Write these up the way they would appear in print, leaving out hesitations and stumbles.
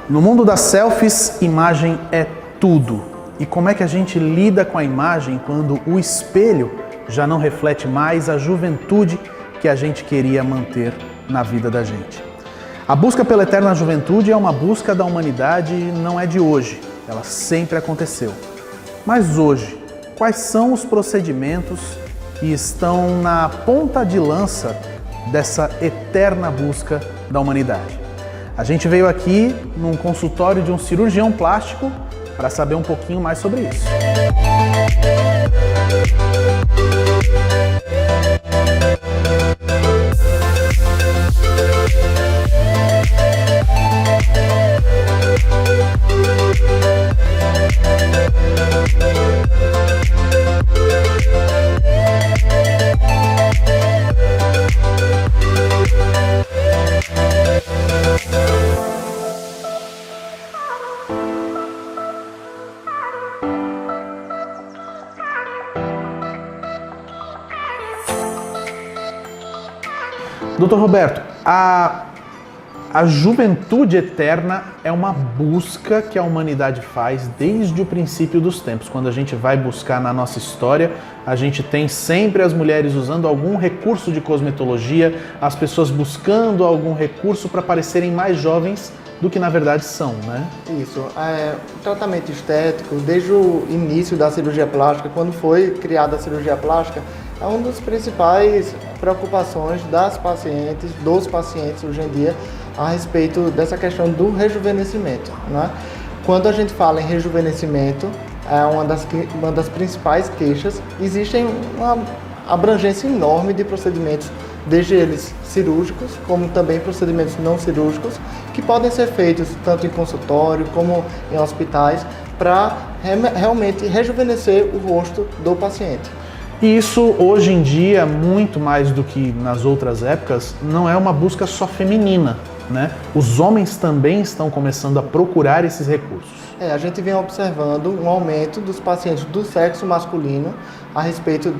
No mundo das selfies, imagem é tudo. E como é que a gente lida com a imagem quando o espelho já não reflete mais a juventude que a gente queria manter na vida da gente? A busca pela eterna juventude é uma busca da humanidade e não é de hoje, ela sempre aconteceu. Mas hoje, quais são os procedimentos que estão na ponta de lança dessa eterna busca da humanidade? A gente veio aqui num consultório de um cirurgião plástico para saber um pouquinho mais sobre isso. Doutor Roberto, a juventude eterna é uma busca que a humanidade faz desde o princípio dos tempos. Quando a gente vai buscar na nossa história, a gente tem sempre as mulheres usando algum recurso de cosmetologia, as pessoas buscando algum recurso para parecerem mais jovens do que na verdade são, né? Isso. O tratamento estético, desde o início da cirurgia plástica, quando foi criada a cirurgia plástica, é uma das principais preocupações dos pacientes hoje em dia, a respeito dessa questão do rejuvenescimento, né? Quando a gente fala em rejuvenescimento, é uma das principais queixas. Existem uma abrangência enorme de procedimentos, desde eles cirúrgicos, como também procedimentos não cirúrgicos, que podem ser feitos tanto em consultório como em hospitais, para realmente rejuvenescer o rosto do paciente. E isso, hoje em dia, muito mais do que nas outras épocas, não é uma busca só feminina, né? Os homens também estão começando a procurar esses recursos. A gente vem observando um aumento dos pacientes do sexo masculino a respeito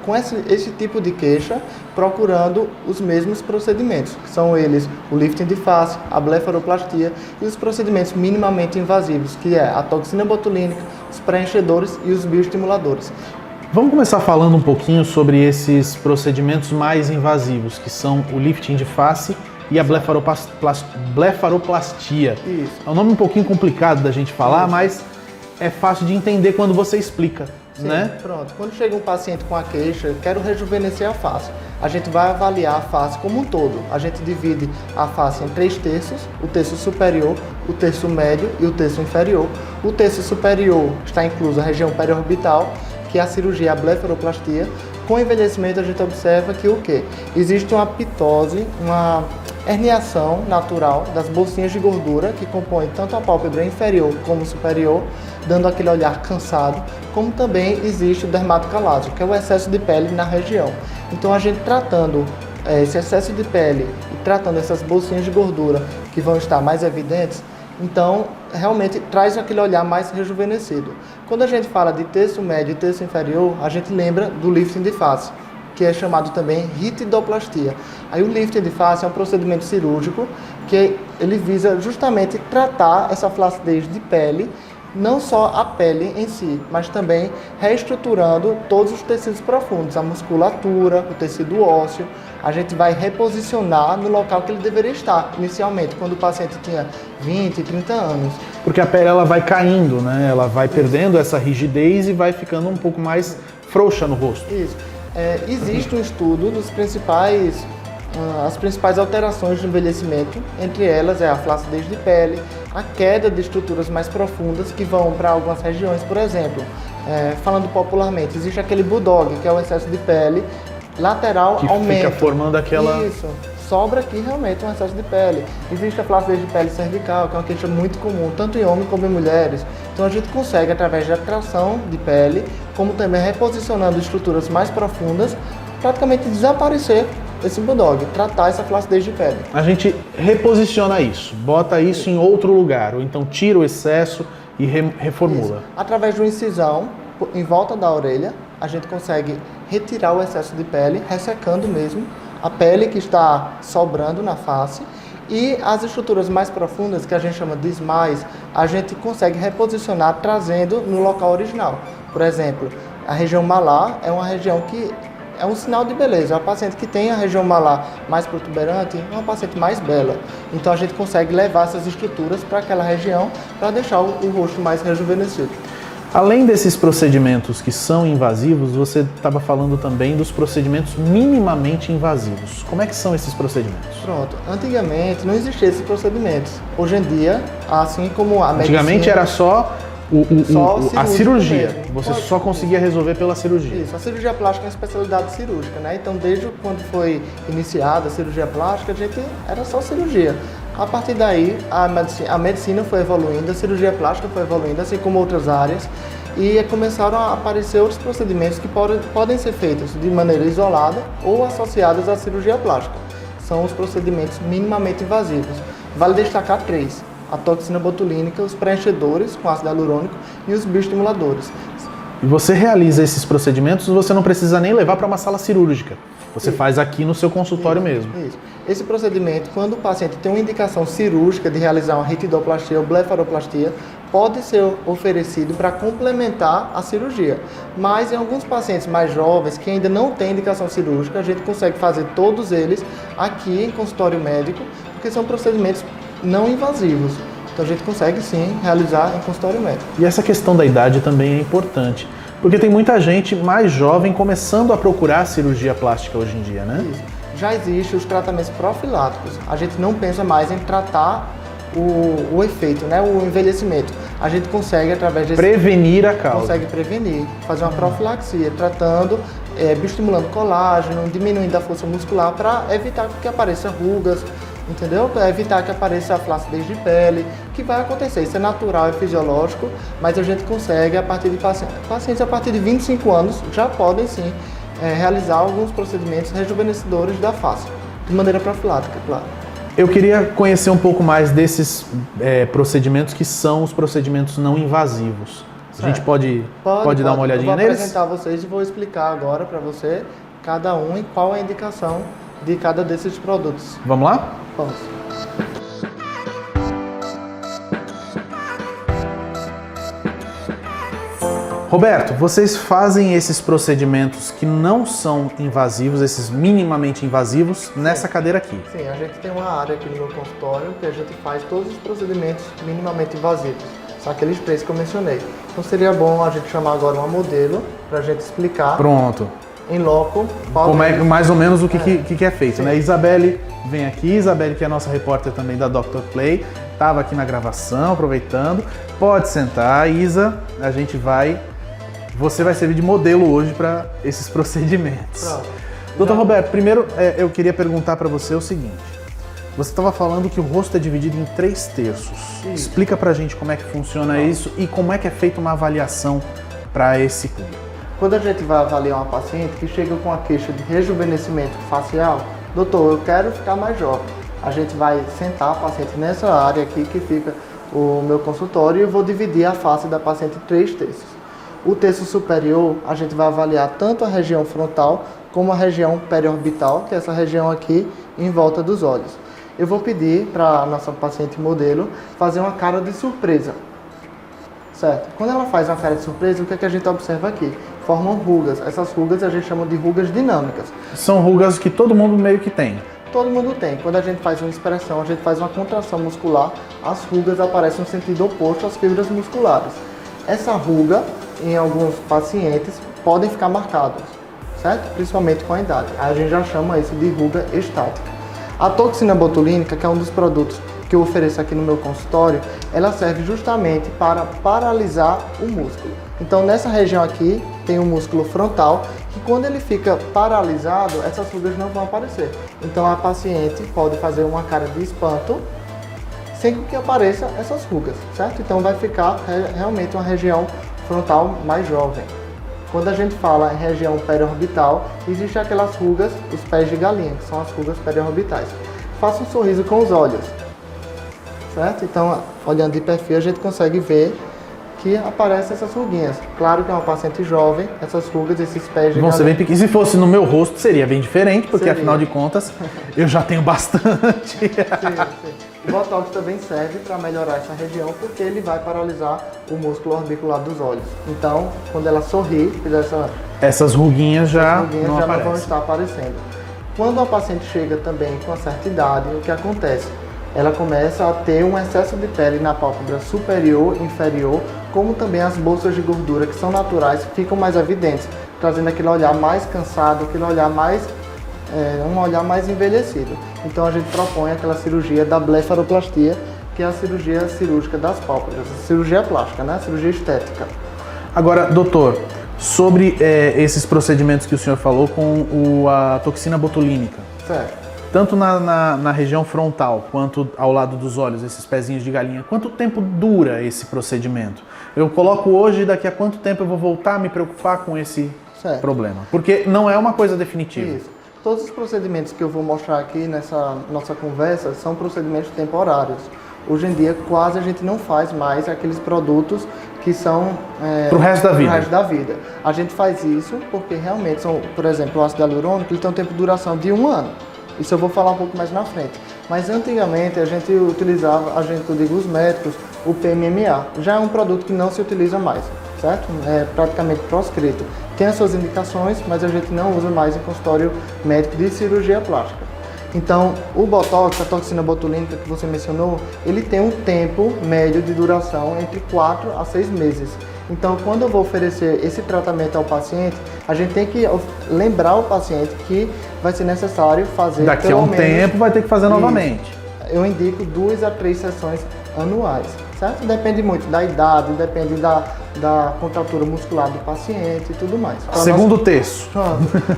com esse tipo de queixa, procurando os mesmos procedimentos, que são eles o lifting de face, a blefaroplastia e os procedimentos minimamente invasivos, que é a toxina botulínica, os preenchedores e os bioestimuladores. Vamos começar falando um pouquinho sobre esses procedimentos mais invasivos, que são o lifting de face e a blefaroplastia. Isso. É um nome um pouquinho complicado da gente falar, mas é fácil de entender quando você explica, Sim, né? Pronto. Quando chega um paciente com a queixa, quero rejuvenescer a face, a gente vai avaliar a face como um todo. A gente divide a face em 3 terços, o terço superior, o terço médio e o terço inferior. O terço superior está incluso a região periorbital, que é a cirurgia, a blefaroplastia. Com o envelhecimento a gente observa que o quê? Existe uma pitose, uma herniação natural das bolsinhas de gordura que compõem tanto a pálpebra inferior como superior, dando aquele olhar cansado, como também existe o dermatocalásio, que é o excesso de pele na região. Então a gente tratando esse excesso de pele e tratando essas bolsinhas de gordura que vão estar mais evidentes, então realmente traz aquele olhar mais rejuvenescido. Quando a gente fala de terço médio e terço inferior, a gente lembra do lifting de face, que é chamado também ritidoplastia. Aí o lifting de face é um procedimento cirúrgico que ele visa justamente tratar essa flacidez de pele, não só a pele em si, mas também reestruturando todos os tecidos profundos, a musculatura, o tecido ósseo. A gente vai reposicionar no local que ele deveria estar inicialmente, quando o paciente tinha 20, 30 anos. Porque a pele ela vai caindo, né? Ela vai perdendo essa rigidez e vai ficando um pouco mais frouxa no rosto. Isso. Existe um estudo dos as principais alterações de envelhecimento, entre elas é a flacidez de pele, a queda de estruturas mais profundas que vão para algumas regiões, por exemplo, falando popularmente, existe aquele bulldog, que é o excesso de pele lateral, que aumenta. Fica formando aquela... Isso, sobra aqui realmente um excesso de pele. Existe a flacidez de pele cervical, que é uma queixa muito comum, tanto em homens como em mulheres. Então a gente consegue, através de atração de pele, como também reposicionando estruturas mais profundas, praticamente desaparecer esse bulldog, tratar essa flacidez de pele. A gente reposiciona isso, bota isso em outro lugar, ou então tira o excesso e reformula. Isso. Através de uma incisão em volta da orelha, a gente consegue retirar o excesso de pele, ressecando mesmo a pele que está sobrando na face, E as estruturas mais profundas, que a gente chama de smiles, a gente consegue reposicionar trazendo no local original. Por exemplo, a região malar é uma região que é um sinal de beleza. A paciente que tem a região malar mais protuberante é uma paciente mais bela. Então a gente consegue levar essas estruturas para aquela região para deixar o rosto mais rejuvenescido. Além desses procedimentos que são invasivos, você estava falando também dos procedimentos minimamente invasivos. Como é que são esses procedimentos? Pronto. Antigamente não existiam esses procedimentos. Hoje em dia, assim como a medicina... Antigamente era só a cirurgia. Mesmo. Você só conseguia resolver pela cirurgia. Isso, a cirurgia plástica é uma especialidade cirúrgica, né? Então, desde quando foi iniciada a cirurgia plástica, a gente era só cirurgia. A partir daí, a medicina foi evoluindo, a cirurgia plástica foi evoluindo, assim como outras áreas, e começaram a aparecer outros procedimentos que podem ser feitos de maneira isolada ou associados à cirurgia plástica. São os procedimentos minimamente invasivos. Vale destacar 3. A toxina botulínica, os preenchedores com ácido hialurônico e os bioestimuladores. E você realiza esses procedimentos, você não precisa nem levar para uma sala cirúrgica. Você faz aqui no seu consultório mesmo. Isso. Esse procedimento, quando o paciente tem uma indicação cirúrgica de realizar uma ritidoplastia ou blefaroplastia, pode ser oferecido para complementar a cirurgia. Mas em alguns pacientes mais jovens, que ainda não têm indicação cirúrgica, a gente consegue fazer todos eles aqui em consultório médico, porque são procedimentos não invasivos. Então a gente consegue sim realizar em consultório médico. E essa questão da idade também é importante, porque tem muita gente mais jovem começando a procurar cirurgia plástica hoje em dia, né? Isso. Já existem os tratamentos profiláticos. A gente não pensa mais em tratar o efeito, né? O envelhecimento. A gente consegue, através desse... Prevenir a causa. Consegue prevenir, fazer uma profilaxia, tratando, bioestimulando colágeno, diminuindo a força muscular para evitar que apareçam rugas, entendeu? Para evitar que apareça flacidez de pele, que vai acontecer. Isso é natural, é fisiológico, mas a gente consegue, a partir de pacientes a partir de 25 anos, já podem sim realizar alguns procedimentos rejuvenescedores da face, de maneira profilática, claro. Eu queria conhecer um pouco mais desses procedimentos que são os procedimentos não invasivos. A gente pode dar uma olhadinha neles? Eu vou apresentar vocês e vou explicar agora para você, cada um, e qual é a indicação de cada desses produtos. Vamos lá? Posso. Roberto, vocês fazem esses procedimentos que não são invasivos, esses minimamente invasivos, nessa cadeira aqui? Sim, a gente tem uma área aqui no meu consultório que a gente faz todos os procedimentos minimamente invasivos. São aqueles 3 que eu mencionei. Então seria bom a gente chamar agora uma modelo para a gente explicar. Pronto. Em loco. Como é, mais ou menos o que é feito, né? Isabelle vem aqui, Isabelle que é a nossa repórter também da Dr. Play, estava aqui na gravação, aproveitando. Pode sentar, Isa, você vai servir de modelo hoje para esses procedimentos. Pronto. Doutor Roberto, primeiro eu queria perguntar para você o seguinte. Você estava falando que o rosto é dividido em 3 terços. Isso. Explica pra gente como é que funciona isso e como é que é feita uma avaliação para esse público. Quando a gente vai avaliar uma paciente que chega com a queixa de rejuvenescimento facial, doutor, eu quero ficar mais jovem. A gente vai sentar a paciente nessa área aqui que fica o meu consultório e eu vou dividir a face da paciente em 3 terços. O terço superior, a gente vai avaliar tanto a região frontal como a região periorbital, que é essa região aqui em volta dos olhos. Eu vou pedir para a nossa paciente modelo fazer uma cara de surpresa, certo? Quando ela faz uma cara de surpresa, o que é que a gente observa aqui? Formam rugas. Essas rugas a gente chama de rugas dinâmicas. São rugas que todo mundo meio que tem. Todo mundo tem. Quando a gente faz uma expressão, a gente faz uma contração muscular, as rugas aparecem no sentido oposto às fibras musculares. Essa ruga, em alguns pacientes, podem ficar marcadas, certo? Principalmente com a idade. Aí a gente já chama isso de ruga estática. A toxina botulínica, que é um dos produtos que eu ofereço aqui no meu consultório, ela serve justamente para paralisar o músculo. Então nessa região aqui tem um músculo frontal que quando ele fica paralisado, essas rugas não vão aparecer. Então a paciente pode fazer uma cara de espanto sem que apareça essas rugas, certo? Então vai ficar realmente uma região frontal mais jovem. Quando a gente fala em região periorbital, existem aquelas rugas, os pés de galinha, que são as rugas periorbitais. Faça um sorriso com os olhos, certo? Então, olhando de perfil, a gente consegue ver que aparecem essas ruguinhas. Claro que é uma paciente jovem, essas rugas, esses pés de Vão ser bem pequenos. Se fosse no meu rosto, seria bem diferente, porque Seria. afinal de contas, eu já tenho bastante. Sim, sim. O Botox também serve para melhorar essa região, porque ele vai paralisar o músculo orbicular dos olhos. Então, quando ela sorrir, fizer Essas ruguinhas já ruguinhas não já não vão aparecem. estar aparecendo. Quando a paciente chega também com uma certa idade, o que acontece? Ela começa a ter um excesso de pele na pálpebra superior e inferior, como também as bolsas de gordura que são naturais ficam mais evidentes, trazendo aquele olhar mais cansado, aquele olhar mais um olhar mais envelhecido. Então a gente propõe aquela cirurgia da blefaroplastia, que é a cirurgia cirúrgica das pálpebras, a cirurgia plástica, né? A cirurgia estética. Agora, doutor, sobre esses procedimentos que o senhor falou com a toxina botulínica, Certo. tanto na região frontal quanto ao lado dos olhos, esses pezinhos de galinha, quanto tempo dura esse procedimento? Eu coloco hoje e daqui a quanto tempo eu vou voltar a me preocupar com esse Certo. problema? Porque não é uma coisa definitiva. Isso. Todos os procedimentos que eu vou mostrar aqui nessa nossa conversa são procedimentos temporários. Hoje em dia, quase a gente não faz mais aqueles produtos que são Pro resto da vida. pro resto da vida. A gente faz isso porque realmente são, por exemplo, o ácido hialurônico, ele tem um tempo de duração de 1 ano. Isso eu vou falar um pouco mais na frente. Mas antigamente a gente utilizava, eu digo os médicos, o PMMA. Já é um produto que não se utiliza mais, certo? É praticamente proscrito. Tem as suas indicações, mas a gente não usa mais em consultório médico de cirurgia plástica. Então, o Botox, a toxina botulínica que você mencionou, ele tem um tempo médio de duração entre 4 a 6 meses. Então, quando eu vou oferecer esse tratamento ao paciente, a gente tem que lembrar o paciente que vai ser necessário fazer Daqui a pelo um menos, tempo vai ter que fazer Isso. novamente. Eu indico 2 a 3 sessões anuais, certo? Depende muito da idade, depende da contratura muscular do paciente e tudo mais. Então, Segundo terço.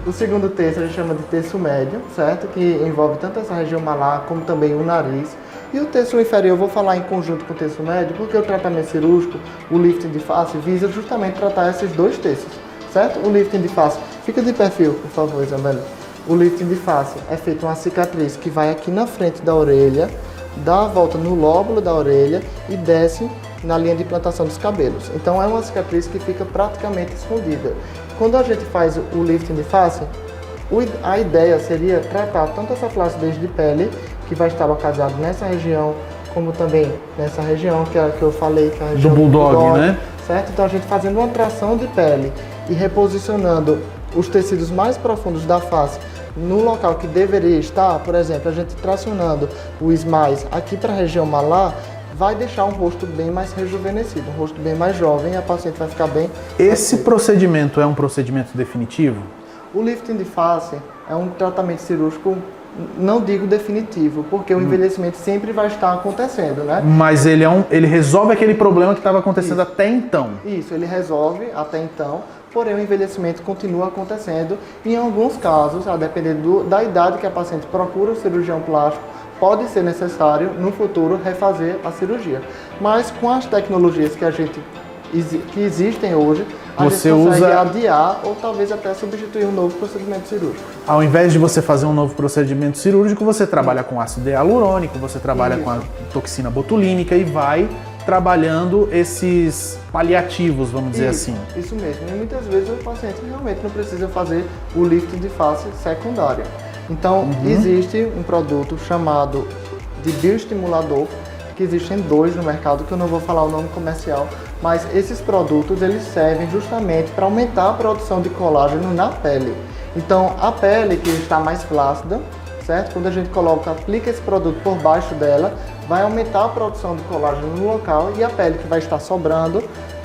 o segundo terço a gente chama de terço médio, certo? Que envolve tanto essa região malar como também o nariz. E o terço inferior eu vou falar em conjunto com o terço médio, porque o tratamento cirúrgico, o lifting de face, visa justamente tratar esses 2 terços, certo? O lifting de face, fica de perfil, por favor, Isabela. O lifting de face é feito uma cicatriz que vai aqui na frente da orelha, dá a volta no lóbulo da orelha e desce na linha de implantação dos cabelos. Então é uma cicatriz que fica praticamente escondida. Quando a gente faz o lifting de face, a ideia seria tratar tanto essa flacidez de pele, que vai estar localizada nessa região, como também nessa região que eu falei, que é a região Do bulldog, né? Certo? Então a gente fazendo uma tração de pele e reposicionando os tecidos mais profundos da face no local que deveria estar, por exemplo, a gente tracionando o SMILES aqui para a região malar, vai deixar um rosto bem mais rejuvenescido, um rosto bem mais jovem, e a paciente vai ficar bem... Esse procedimento é um procedimento definitivo? O lifting de face é um tratamento cirúrgico, não digo definitivo, porque o envelhecimento sempre vai estar acontecendo, né? Mas ele resolve aquele problema que estava acontecendo até então. Isso, ele resolve até então, porém o envelhecimento continua acontecendo. Em alguns casos, a depender da idade que a paciente procura o cirurgião plástico, pode ser necessário no futuro refazer a cirurgia. Mas com as tecnologias que existem hoje, a Você gente consegue usa- adiar ou talvez até substituir um novo procedimento cirúrgico. Ao invés de você fazer um novo procedimento cirúrgico, você trabalha com ácido hialurônico, você trabalha Isso. com a toxina botulínica e vai trabalhando esses paliativos, vamos dizer assim. Isso mesmo. E muitas vezes o paciente realmente não precisa fazer o lifting de face secundário. Então, existe um produto chamado de bioestimulador, que existem 2 no mercado, que eu não vou falar o nome comercial, mas esses produtos eles servem justamente para aumentar a produção de colágeno na pele. Então, a pele que está mais flácida, certo? Quando a gente aplica esse produto por baixo dela, vai aumentar a produção de colágeno no local, e a pele que vai estar sobrando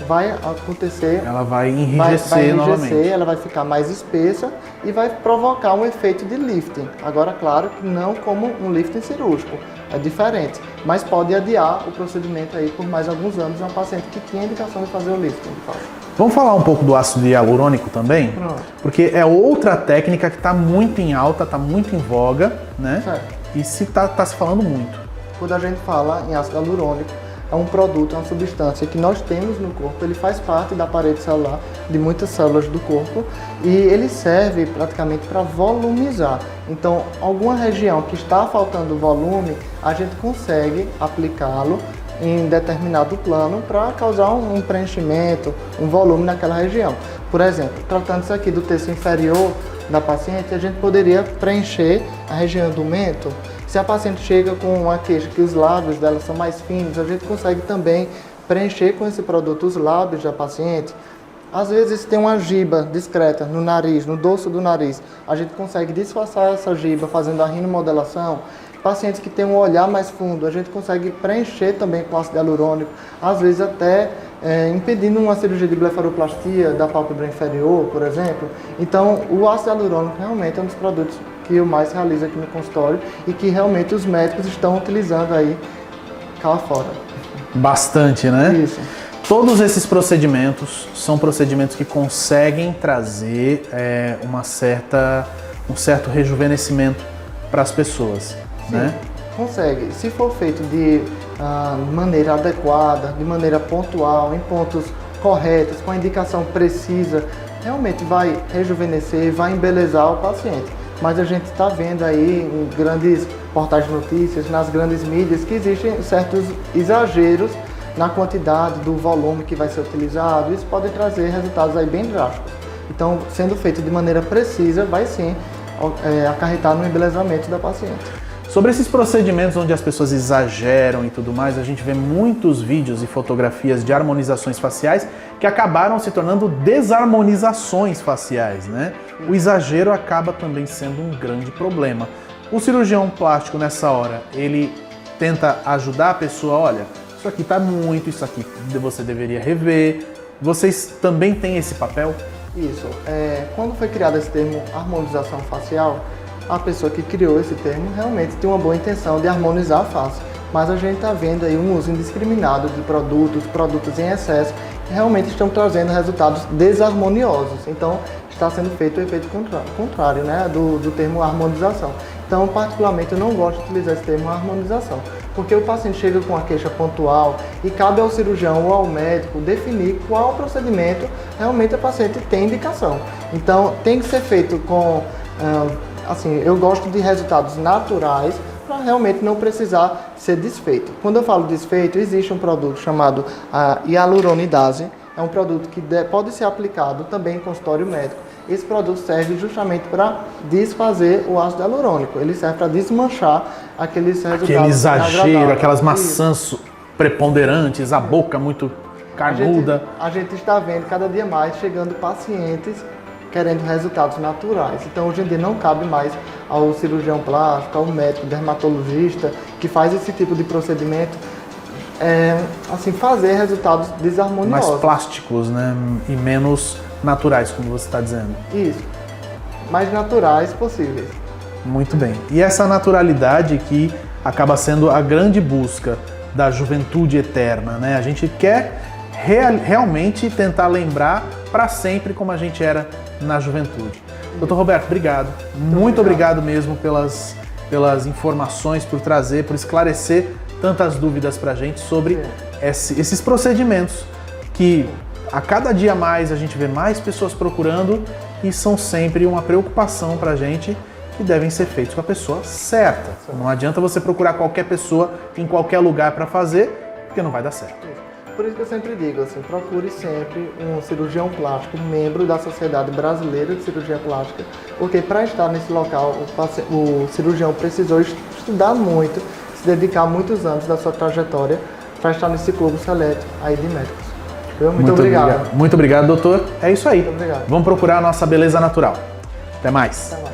vai acontecer, Ela vai vai enrijecer novamente. ela vai ficar mais espessa e vai provocar um efeito de lifting. Agora, claro que não como um lifting cirúrgico, é diferente, mas pode adiar o procedimento aí por mais alguns anos em uma paciente que tinha indicação de fazer o lifting de face. Vamos falar um pouco do ácido hialurônico também? Pronto. Porque é outra técnica que está muito em alta, está muito em voga, né? Certo. E tá se falando muito. Quando a gente fala em ácido hialurônico, é um produto, uma substância que nós temos no corpo, ele faz parte da parede celular de muitas células do corpo e ele serve praticamente para volumizar. Então, alguma região que está faltando volume, a gente consegue aplicá-lo em determinado plano para causar um preenchimento, um volume naquela região. Por exemplo, tratando-se aqui do terço inferior da paciente, a gente poderia preencher a região do mento. Se a paciente chega com uma queixa que os lábios dela são mais finos, a gente consegue também preencher com esse produto os lábios da paciente. Às vezes tem uma giba discreta no nariz, no dorso do nariz, a gente consegue disfarçar essa giba fazendo a rinomodelação. Pacientes que têm um olhar mais fundo, a gente consegue preencher também com ácido hialurônico, às vezes até impedindo uma cirurgia de blefaroplastia da pálpebra inferior, por exemplo. Então, o ácido hialurônico realmente é um dos produtos que eu mais realizo aqui no consultório e que realmente os médicos estão utilizando aí cá fora. Bastante, né? Isso. Todos esses procedimentos são procedimentos que conseguem trazer um certo rejuvenescimento para as pessoas, Sim, né? consegue. Se for feito de maneira adequada, de maneira pontual, em pontos corretos, com a indicação precisa, realmente vai rejuvenescer, vai embelezar o paciente. Mas a gente está vendo aí em grandes portais de notícias, nas grandes mídias, que existem certos exageros na quantidade do volume que vai ser utilizado. Isso pode trazer resultados aí bem drásticos. Então, sendo feito de maneira precisa, vai sim acarretar no embelezamento da paciente. Sobre esses procedimentos onde as pessoas exageram e tudo mais, a gente vê muitos vídeos e fotografias de harmonizações faciais que acabaram se tornando desarmonizações faciais, né? O exagero acaba também sendo um grande problema. O cirurgião plástico, nessa hora, ele tenta ajudar a pessoa, olha, isso aqui tá muito, isso aqui você deveria rever. Vocês também têm esse papel? Isso. Quando foi criado esse termo harmonização facial, a pessoa que criou esse termo realmente tem uma boa intenção de harmonizar a face. Mas a gente está vendo aí um uso indiscriminado de produtos em excesso, que realmente estão trazendo resultados desarmoniosos. Então, está sendo feito o efeito contrário, né, do termo harmonização. Então, particularmente, eu não gosto de utilizar esse termo harmonização, porque o paciente chega com uma queixa pontual e cabe ao cirurgião ou ao médico definir qual procedimento realmente a paciente tem indicação. Então, tem que ser feito com... assim, eu gosto de resultados naturais para realmente não precisar ser desfeito. Quando eu falo desfeito, existe um produto chamado hialuronidase. É um produto que pode ser aplicado também em consultório médico. Esse produto serve justamente para desfazer o ácido hialurônico. Ele serve para desmanchar aqueles resultados. Aquele exagero, aquelas maçãs preponderantes, a boca muito carnuda. A gente está vendo cada dia mais chegando pacientes querendo resultados naturais. Então, hoje em dia não cabe mais ao cirurgião plástico, ao médico dermatologista que faz esse tipo de procedimento, assim, fazer resultados desarmoniosos. Mais plásticos, né? E menos naturais, como você está dizendo. Isso. Mais naturais possíveis. Muito bem. E essa naturalidade que acaba sendo a grande busca da juventude eterna, né? A gente quer realmente tentar lembrar para sempre como a gente era na juventude. Dr. Roberto, obrigado. Muito obrigado mesmo pelas informações, por trazer, por esclarecer tantas dúvidas para a gente sobre esses procedimentos que a cada dia mais a gente vê mais pessoas procurando e são sempre uma preocupação para a gente que devem ser feitos com a pessoa certa. Não adianta você procurar qualquer pessoa em qualquer lugar para fazer, porque não vai dar certo. Por isso que eu sempre digo, assim, procure sempre um cirurgião plástico, membro da Sociedade Brasileira de Cirurgia Plástica, porque para estar nesse local, o cirurgião precisou estudar muito, se dedicar muitos anos da sua trajetória para estar nesse clube seleto aí de médicos. Muito obrigado. Muito obrigado, doutor. É isso aí. Muito obrigado. Vamos procurar a nossa beleza natural. Até mais. Até mais.